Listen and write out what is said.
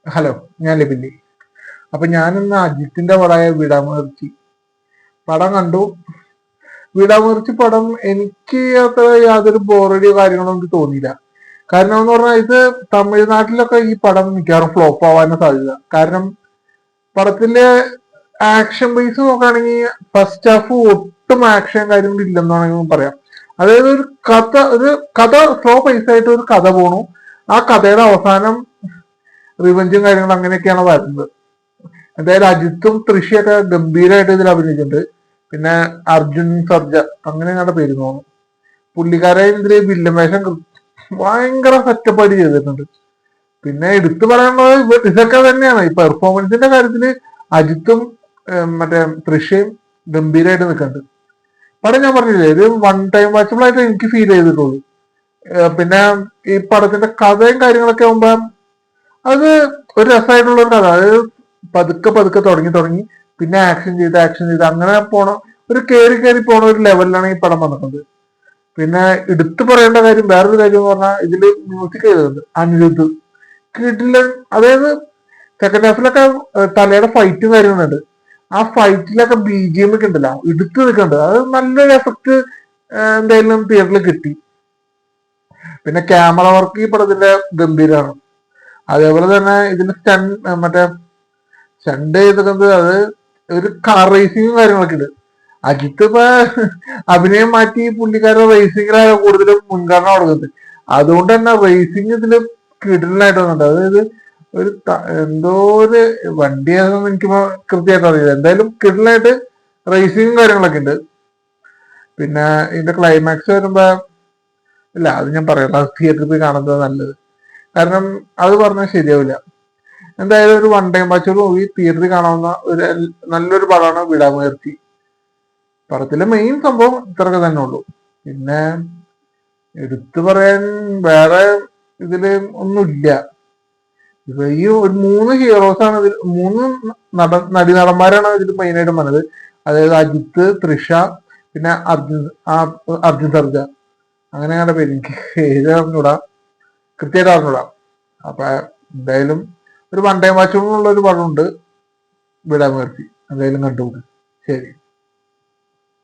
Hello, ഞാൻ ലിബിലി. അപ്പൊ ഞാനിന്ന് അജിത്തിന്റെ പടമായ വിടാമുയർച്ചി പടം കണ്ടു. വിടാമുയർച്ചി പടം എനിക്ക് അത്ര യാതൊരു ബോറടിയോ കാര്യങ്ങളോ എനിക്ക് തോന്നിയില്ല. കാരണം എന്ന് പറഞ്ഞാൽ ഇത് തമിഴ്നാട്ടിലൊക്കെ ഈ പടം മിക്കവാറും ഫ്ലോപ്പ് ആവാനും സാധ്യത. കാരണം പടത്തിന്റെ ആക്ഷൻ ബേസ് നോക്കുകയാണെങ്കിൽ ഫസ്റ്റ് ഹാഫ് ഒട്ടും ആക്ഷൻ കാര്യങ്ങൾ ഇല്ലെന്ന് വേണമെങ്കിൽ പറയാം. അതായത് ഒരു കഥ സ്ലോ പൈസ ആയിട്ട് ഒരു കഥ പോണു. ആ കഥയുടെ അവസാനം റിവഞ്ചും കാര്യങ്ങളും അങ്ങനെയൊക്കെയാണ് വരുന്നത്. എന്തായാലും അജിത്തും തൃശ്യൊക്കെ ഗംഭീരമായിട്ട് ഇതിൽ അഭിനയിച്ചിട്ടുണ്ട്. പിന്നെ അർജുൻ സർജ അങ്ങനെ ഞങ്ങളുടെ പേര് തോന്നുന്നു. പുള്ളിക്കാരൻ ഇതില് വില്ലൻ വേഷം ഭയങ്കര സെറ്റപ്പായിട്ട് ചെയ്തിട്ടുണ്ട്. പിന്നെ എടുത്തു പറയാനുള്ളത് ഇതൊക്കെ തന്നെയാണ്. ഈ പെർഫോമൻസിന്റെ കാര്യത്തില് അജിത്തും മറ്റേ തൃശ്യയും ഗംഭീരമായിട്ട് നിൽക്കുന്നുണ്ട്. പടം ഞാൻ പറഞ്ഞില്ലേ, ഒരു വൺ ടൈം വാച്ചബിൾ ആയിട്ട് എനിക്ക് ഫീൽ ചെയ്തിട്ടുള്ളൂ. പിന്നെ ഈ പടത്തിന്റെ കഥയും കാര്യങ്ങളൊക്കെ ആകുമ്പോ അത് ഒരു രസമായിട്ടുള്ള ഒരു കഥ. അതായത് പതുക്കെ പതുക്കെ തുടങ്ങി പിന്നെ ആക്ഷൻ ചെയ്ത് അങ്ങനെ പോണ ഒരു കയറി പോണ ഒരു ലെവലിലാണ് ഈ പടം വന്നിട്ടുണ്ട്. പിന്നെ എടുത്തു പറയേണ്ട കാര്യം വേറൊരു കാര്യം എന്ന് പറഞ്ഞാൽ ഇതില് മ്യൂസിക് ചെയ്തിട്ടുണ്ട് അനിരുദ്ധ്. കിടിലൻ. അതായത് സെക്കൻഡ് ഹാഫിലൊക്കെ തലയുടെ ഫൈറ്റും കാര്യങ്ങളുണ്ട്. ആ ഫൈറ്റിലൊക്കെ ബി ജി എം ഒക്കെ ഉണ്ടല്ലോ, എടുത്തു നിൽക്കുന്നുണ്ട്. അത് നല്ലൊരു എഫക്ട് എന്തായാലും തിയേറ്ററിൽ കിട്ടി. പിന്നെ ക്യാമറ വർക്ക് ഈ പടത്തിന്റെ ഗംഭീരമാണ്. അതേപോലെ തന്നെ ഇതിന്റെ മറ്റേ സ്റ്റണ്ട് ചെയ്തിട്ടുണ്ട്. അത് ഒരു കാർ റേസിങ്ങും കാര്യങ്ങളൊക്കെ ഉണ്ട്. അജിത്ത് ഇപ്പൊ അഭിനയം മാറ്റി പുള്ളിക്കാരുടെ റേസിങ്ങിലാണ് കൂടുതലും മുൻഗണന കൊടുക്കുന്നത്. അതുകൊണ്ട് തന്നെ റേസിങ് ഇതില് കിടലായിട്ട് വന്നിട്ടുണ്ട്. അതായത് എന്തോ ഒരു വണ്ടി ഏതാണെന്ന് എനിക്കിപ്പോ കൃത്യമായിട്ട് അറിയില്ല. എന്തായാലും കിടലായിട്ട് റേസിങ്ങും കാര്യങ്ങളൊക്കെ ഉണ്ട്. പിന്നെ ഇതിന്റെ ക്ലൈമാക്സ് വരുമ്പോ ഇല്ല, അത് ഞാൻ പറയാം, അത് തിയേറ്ററിൽ പോയി കാണുന്നത് നല്ലത്. കാരണം അത് പറഞ്ഞാൽ ശരിയാവില്ല. എന്തായാലും ഒരു വൺ ടൈം വാച്ച് മൂവി തിയേറ്ററിൽ കാണാവുന്ന ഒരു നല്ലൊരു പടമാണ് വിടാമുയർച്ചി. പടത്തിലെ മെയിൻ സംഭവം ഇത്രയൊക്കെ തന്നെ ഉള്ളൂ. പിന്നെ എടുത്തു പറയാൻ വേറെ ഇതില് ഒന്നുമില്ല. ഇപ്പൊ ഈ ഒരു മൂന്ന് ഹീറോസാണ് ഇതിൽ, മൂന്ന് നടന്മാരാണ് ഇതിൽ മെയിനായിട്ട് വന്നത്. അതായത് അജിത്ത്, തൃഷ, പിന്നെ അർജുൻ സർജ. അങ്ങനെ ഞങ്ങളുടെ പേര് എനിക്ക് ഏത് അറിഞ്ഞൂടാ, കൃത്യമായിട്ട് അറിഞ്ഞൂടാ. അപ്പൊ എന്തായാലും ഒരു വൺ ടൈം വാച്ചുള്ള ഒരു പടമുണ്ട് വിടാമുയർച്ചി. എന്തായാലും കണ്ടുപോകും. ശരി.